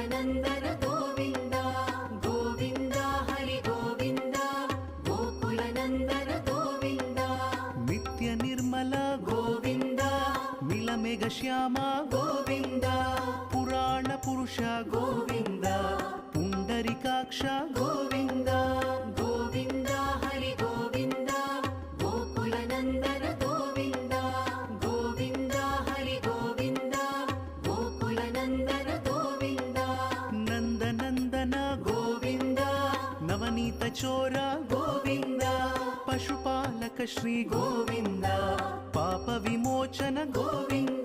गोकुलनन्दन गोविन्द गोविन्द हरि गोविन्द गोकुलनन्दन गोविन्द नित्य निर्मल गोविन्द नीलमेघ श्याम गोविन्द पुराण पुरुष गोविन्द पुण्डरीकाक्ष गोविन्द गोविन्द हरि गोविन्द गोकुलनन्दन गोविन्द गोविन्द हरि गोविन्द गोकुलनन्दन गोविन्द नन्दनन्दन गोविन्द नवनीत चोर गोविन्द पशुपालक श्री गोविन्द पाप विमोचन गोविन्द